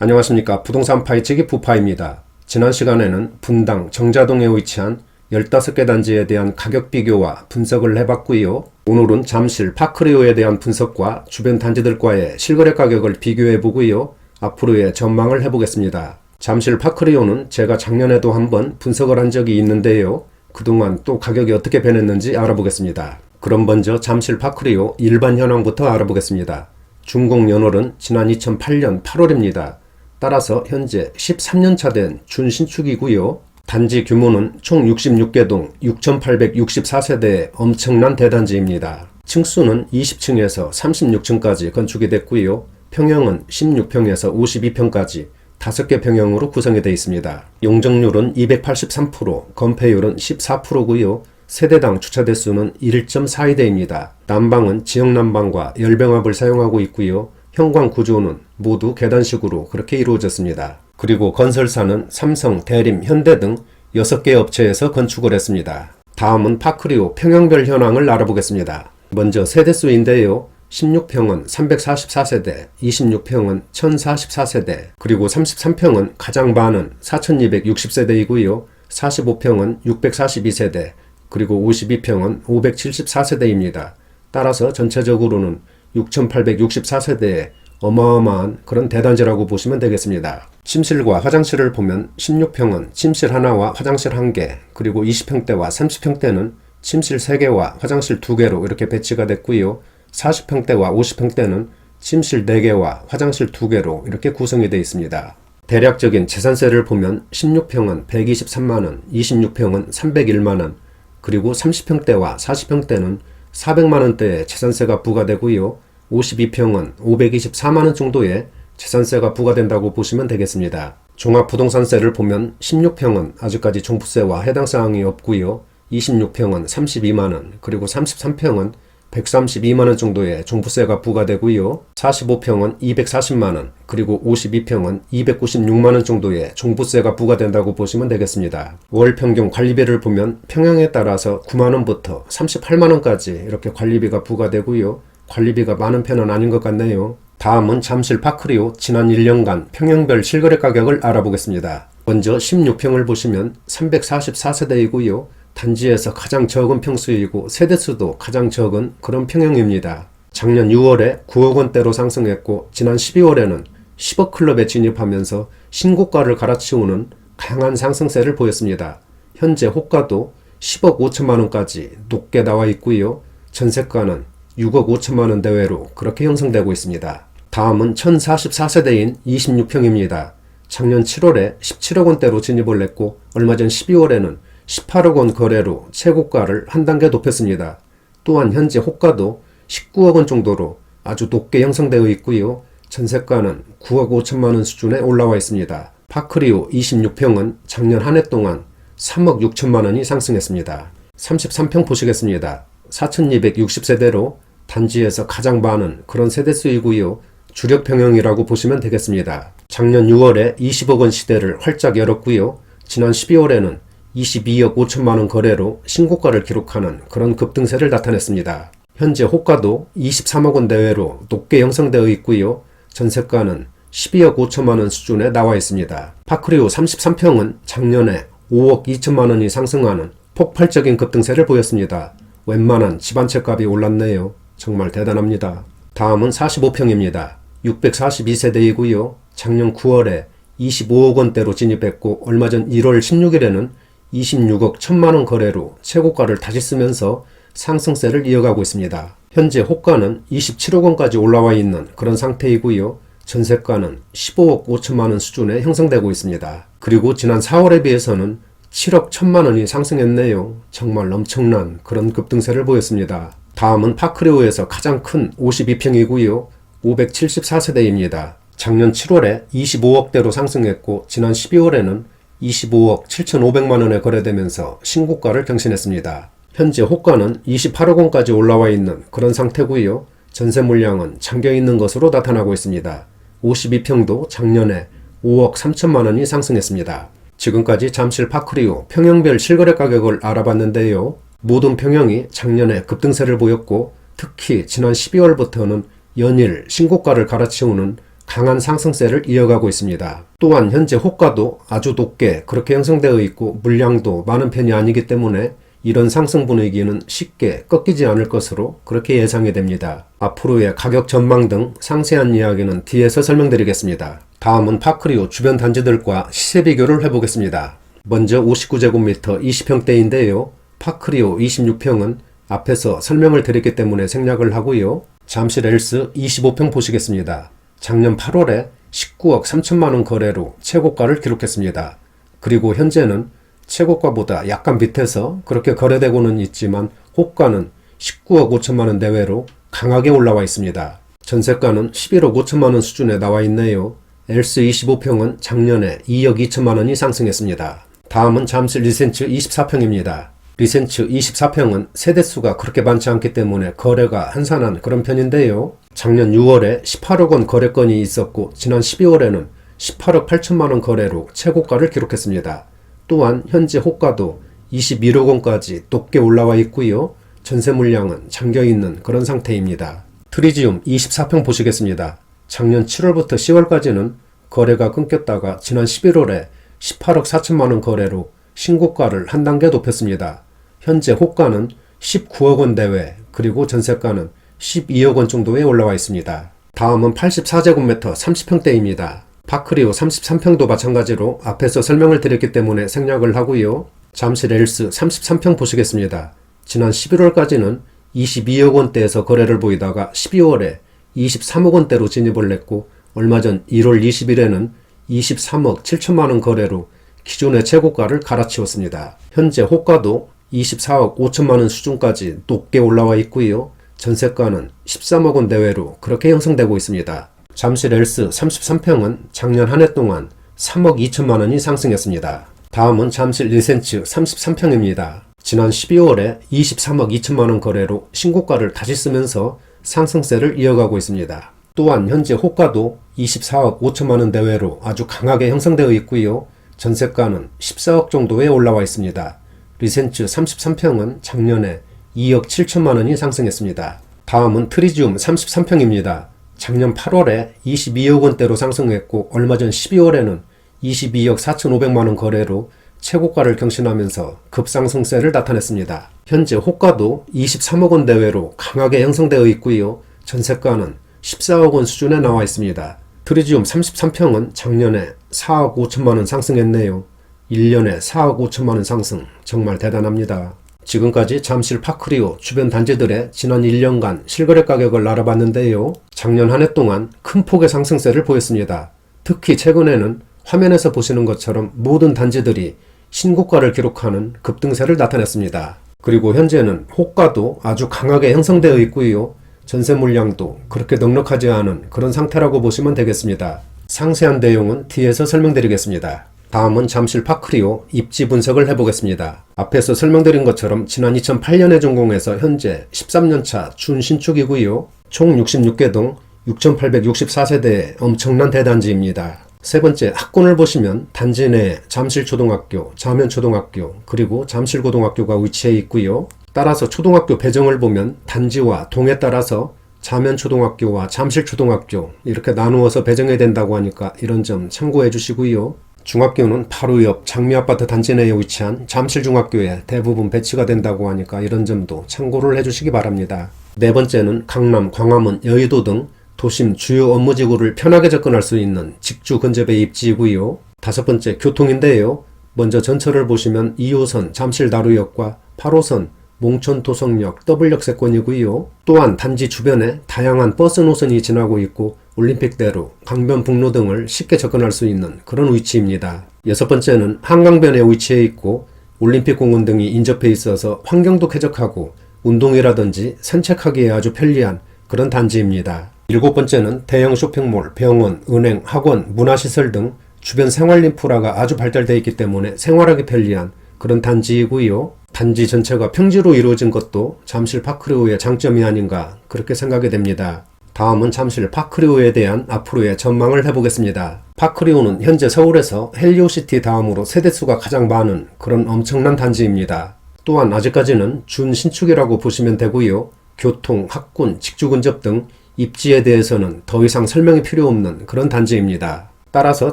안녕하십니까. 부동산 파헤치기 부파입니다. 지난 시간에는 분당 정자동에 위치한 15개 단지에 대한 가격 비교와 분석을 해봤고요. 오늘은 잠실 파크리오에 대한 분석과 주변 단지들과의 실거래 가격을 비교해보고요. 앞으로의 전망을 해보겠습니다. 잠실 파크리오는 제가 작년에도 한번 분석을 한 적이 있는데요. 그동안 또 가격이 어떻게 변했는지 알아보겠습니다. 그럼 먼저 잠실 파크리오 일반 현황부터 알아보겠습니다. 준공연월은 지난 2008년 8월입니다. 따라서 현재 13년차 된 준신축이고요. 단지 규모는 총 66개 동 6,864세대의 엄청난 대단지입니다. 층수는 20층에서 36층까지 건축이 됐고요. 평형은 16평에서 52평까지 5개 평형으로 구성이 되어 있습니다. 용적률은 283%, 건폐율은 14%고요. 세대당 주차 대수는 1.42대입니다. 난방은 지역 난방과 열병합을 사용하고 있고요. 현관 구조는 모두 계단식으로 그렇게 이루어졌습니다. 그리고 건설사는 삼성, 대림, 현대 등 6개 업체에서 건축을 했습니다. 다음은 파크리오 평형별 현황을 알아보겠습니다. 먼저 세대수인데요. 16평은 344세대, 26평은 1044세대, 그리고 33평은 가장 많은 4260세대이고요. 45평은 642세대, 그리고 52평은 574세대입니다. 따라서 전체적으로는 6864세대의 어마어마한 그런 대단지라고 보시면 되겠습니다. 침실과 화장실을 보면 16평은 침실 하나와 화장실 1개, 그리고 20평대와 30평대는 침실 3개와 화장실 2개로 이렇게 배치가 됐고요. 40평대와 50평대는 침실 4개와 화장실 2개로 이렇게 구성이 되어 있습니다. 대략적인 재산세를 보면 16평은 123만원, 26평은 301만원, 그리고 30평대와 40평대는 400만원대의 재산세가 부과되고요. 52평은 524만원 정도의 재산세가 부과된다고 보시면 되겠습니다. 종합부동산세를 보면 16평은 아직까지 종부세와 해당 사항이 없고요. 26평은 32만원, 그리고 33평은 132만원 정도의 종부세가 부과되고요. 45평은 240만원, 그리고 52평은 296만원 정도의 종부세가 부과된다고 보시면 되겠습니다. 월 평균 관리비를 보면 평형에 따라서 9만원부터 38만원까지 이렇게 관리비가 부과되고요. 관리비가 많은 편은 아닌 것 같네요. 다음은 잠실 파크리오 지난 1년간 평형별 실거래 가격을 알아보겠습니다. 먼저 16평을 보시면 344세대이고요. 단지에서 가장 적은 평수이고 세대수도 가장 적은 그런 평형입니다. 작년 6월에 9억 원대로 상승했고 지난 12월에는 10억 클럽에 진입하면서 신고가를 갈아치우는 강한 상승세를 보였습니다. 현재 호가도 10억 5천만 원까지 높게 나와 있고요. 전세가는 6억 5천만 원 대외로 그렇게 형성되고 있습니다. 다음은 1044세대인 26평입니다. 작년 7월에 17억 원대로 진입을 했고 얼마 전 12월에는 18억 원 거래로 최고가를 한 단계 높였습니다. 또한 현재 호가도 19억 원 정도로 아주 높게 형성되어 있고요. 전세가는 9억 5천만 원 수준에 올라와 있습니다. 파크리오 26평은 작년 한 해 동안 3억 6천만 원이 상승했습니다. 33평 보시겠습니다. 4260세대로 단지에서 가장 많은 그런 세대수이고요. 주력 평형이라고 보시면 되겠습니다. 작년 6월에 20억 원 시대를 활짝 열었고요. 지난 12월에는 22억 5천만 원 거래로 신고가를 기록하는 그런 급등세를 나타냈습니다. 현재 호가도 23억 원 대외로 높게 형성되어 있고요. 전세가는 12억 5천만 원 수준에 나와 있습니다. 파크리오 33평은 작년에 5억 2천만 원이 상승하는 폭발적인 급등세를 보였습니다. 웬만한 집 한 채 값이 올랐네요. 정말 대단합니다. 다음은 45평입니다. 642세대이고요. 작년 9월에 25억 원대로 진입했고 얼마 전 1월 16일에는 26억 1천만 원 거래로 최고가를 다시 쓰면서 상승세를 이어가고 있습니다. 현재 호가는 27억 원까지 올라와 있는 그런 상태이고요. 전세가는 15억 5천만 원 수준에 형성되고 있습니다. 그리고 지난 4월에 비해서는 7억 1천만 원이 상승했네요. 정말 엄청난 그런 급등세를 보였습니다. 다음은 파크리오에서 가장 큰 52평이고요. 574세대입니다. 작년 7월에 25억대로 상승했고 지난 12월에는 25억 7,500만 원에 거래되면서 신고가를 경신했습니다. 현재 호가는 28억 원까지 올라와 있는 그런 상태고요. 전세 물량은 잠겨 있는 것으로 나타나고 있습니다. 52평도 작년에 5억 3천만 원이 상승했습니다. 지금까지 잠실 파크리오 평형별 실거래 가격을 알아봤는데요. 모든 평형이 작년에 급등세를 보였고 특히 지난 12월부터는 연일 신고가를 갈아치우는 강한 상승세를 이어가고 있습니다. 또한 현재 호가도 아주 높게 그렇게 형성되어 있고 물량도 많은 편이 아니기 때문에 이런 상승 분위기는 쉽게 꺾이지 않을 것으로 그렇게 예상이 됩니다. 앞으로의 가격 전망 등 상세한 이야기는 뒤에서 설명드리겠습니다. 다음은 파크리오 주변 단지들과 시세 비교를 해보겠습니다. 먼저 59제곱미터 20평대인데요. 파크리오 26평은 앞에서 설명을 드렸기 때문에 생략을 하고요. 잠실 엘스 25평 보시겠습니다. 작년 8월에 19억 3천만원 거래로 최고가를 기록했습니다. 그리고 현재는 최고가보다 약간 밑에서 그렇게 거래되고는 있지만 호가는 19억 5천만원 내외로 강하게 올라와 있습니다. 전세가는 11억 5천만원 수준에 나와 있네요. 엘스 25평은 작년에 2억 2천만원이 상승했습니다. 다음은 잠실 리센츠 24평입니다. 리센츠 24평은 세대수가 그렇게 많지 않기 때문에 거래가 한산한 그런 편인데요. 작년 6월에 18억 원 거래건이 있었고 지난 12월에는 18억 8천만원 거래로 최고가를 기록했습니다. 또한 현재 호가도 21억 원까지 높게 올라와 있고요. 전세 물량은 잠겨있는 그런 상태입니다. 트리지움 24평 보시겠습니다. 작년 7월부터 10월까지는 거래가 끊겼다가 지난 11월에 18억 4천만원 거래로 신고가를 한 단계 높였습니다. 현재 호가는 19억 원 내외 그리고 전세가는 12억 원 정도에 올라와 있습니다. 다음은 84제곱미터 30평대입니다. 파크리오 33평도 마찬가지로 앞에서 설명을 드렸기 때문에 생략을 하고요. 잠실 엘스 33평 보시겠습니다. 지난 11월까지는 22억 원대에서 거래를 보이다가 12월에 23억 원대로 진입을 했고 얼마 전 1월 20일에는 23억 7천만원 거래로 기존의 최고가를 갈아치웠습니다. 현재 호가도 24억 5천만원 수준까지 높게 올라와 있고요. 전세가는 13억 원 내외로 그렇게 형성되고 있습니다. 잠실 엘스 33평은 작년 한 해 동안 3억 2천만 원이 상승했습니다. 다음은 잠실 리센츠 33평입니다. 지난 12월에 23억 2천만 원 거래로 신고가를 다시 쓰면서 상승세를 이어가고 있습니다. 또한 현재 호가도 24억 5천만 원 내외로 아주 강하게 형성되어 있고요. 전세가는 14억 정도에 올라와 있습니다. 리센츠 33평은 작년에 2억 7천만 원이 상승했습니다. 다음은 트리지움 33평입니다. 작년 8월에 22억 원대로 상승했고 얼마 전 12월에는 22억 4,500만 원 거래로 최고가를 경신하면서 급상승세를 나타냈습니다. 현재 호가도 23억 원 내외로 강하게 형성되어 있고요. 전세가는 14억 원 수준에 나와 있습니다. 트리지움 33평은 작년에 4억 5천만 원 상승했네요. 1년에 4억 5천만 원 상승 정말 대단합니다. 지금까지 잠실 파크리오 주변 단지들의 지난 1년간 실거래 가격을 알아봤는데요. 작년 한 해 동안 큰 폭의 상승세를 보였습니다. 특히 최근에는 화면에서 보시는 것처럼 모든 단지들이 신고가를 기록하는 급등세를 나타냈습니다. 그리고 현재는 호가도 아주 강하게 형성되어 있고요. 전세 물량도 그렇게 넉넉하지 않은 그런 상태라고 보시면 되겠습니다. 상세한 내용은 뒤에서 설명드리겠습니다. 다음은 잠실 파크리오 입지 분석을 해보겠습니다. 앞에서 설명드린 것처럼 지난 2008년에 준공해서 현재 13년차 준신축이고요. 총 66개동 6,864세대의 엄청난 대단지입니다. 세 번째 학군을 보시면 단지 내에 잠실초등학교, 자면초등학교, 그리고 잠실고등학교가 위치해 있고요. 따라서 초등학교 배정을 보면 단지와 동에 따라서 자면초등학교와 잠실초등학교 이렇게 나누어서 배정해야 된다고 하니까 이런 점 참고해 주시고요. 중학교는 바로 옆 장미아파트 단지 내에 위치한 잠실중학교에 대부분 배치가 된다고 하니까 이런 점도 참고를 해주시기 바랍니다. 네 번째는 강남, 광화문, 여의도 등 도심 주요 업무지구를 편하게 접근할 수 있는 직주 근접의 입지이고요. 다섯 번째 교통인데요. 먼저 전철을 보시면 2호선 잠실나루역과 8호선 몽천도성역 더블역세권이고요. 또한 단지 주변에 다양한 버스 노선이 지나고 있고 올림픽대로, 강변북로 등을 쉽게 접근할 수 있는 그런 위치입니다. 여섯 번째는 한강변에 위치해 있고 올림픽공원 등이 인접해 있어서 환경도 쾌적하고 운동이라든지 산책하기에 아주 편리한 그런 단지입니다. 일곱 번째는 대형 쇼핑몰, 병원, 은행, 학원, 문화시설 등 주변 생활인프라가 아주 발달되어 있기 때문에 생활하기 편리한 그런 단지이고요. 단지 전체가 평지로 이루어진 것도 잠실 파크리오의 장점이 아닌가 그렇게 생각이 됩니다. 다음은 잠실 파크리오에 대한 앞으로의 전망을 해보겠습니다. 파크리오는 현재 서울에서 헬리오시티 다음으로 세대수가 가장 많은 그런 엄청난 단지입니다. 또한 아직까지는 준신축이라고 보시면 되고요. 교통, 학군, 직주 근접 등 입지에 대해서는 더 이상 설명이 필요 없는 그런 단지입니다. 따라서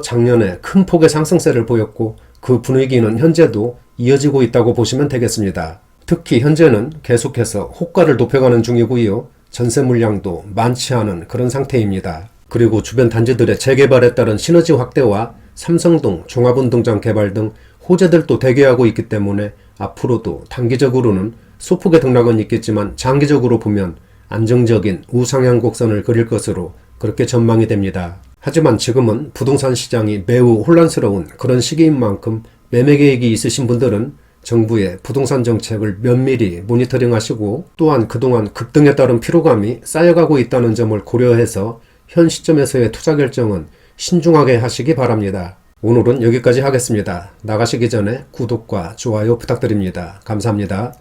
작년에 큰 폭의 상승세를 보였고 그 분위기는 현재도 이어지고 있다고 보시면 되겠습니다. 특히 현재는 계속해서 호가를 높여가는 중이고요. 전세 물량도 많지 않은 그런 상태입니다. 그리고 주변 단지들의 재개발에 따른 시너지 확대와 삼성동, 종합운동장 개발 등 호재들도 대기하고 있기 때문에 앞으로도 단기적으로는 소폭의 등락은 있겠지만 장기적으로 보면 안정적인 우상향 곡선을 그릴 것으로 그렇게 전망이 됩니다. 하지만 지금은 부동산 시장이 매우 혼란스러운 그런 시기인 만큼 매매 계획이 있으신 분들은 정부의 부동산 정책을 면밀히 모니터링 하시고 또한 그동안 급등에 따른 피로감이 쌓여가고 있다는 점을 고려해서 현 시점에서의 투자 결정은 신중하게 하시기 바랍니다. 오늘은 여기까지 하겠습니다. 나가시기 전에 구독과 좋아요 부탁드립니다. 감사합니다.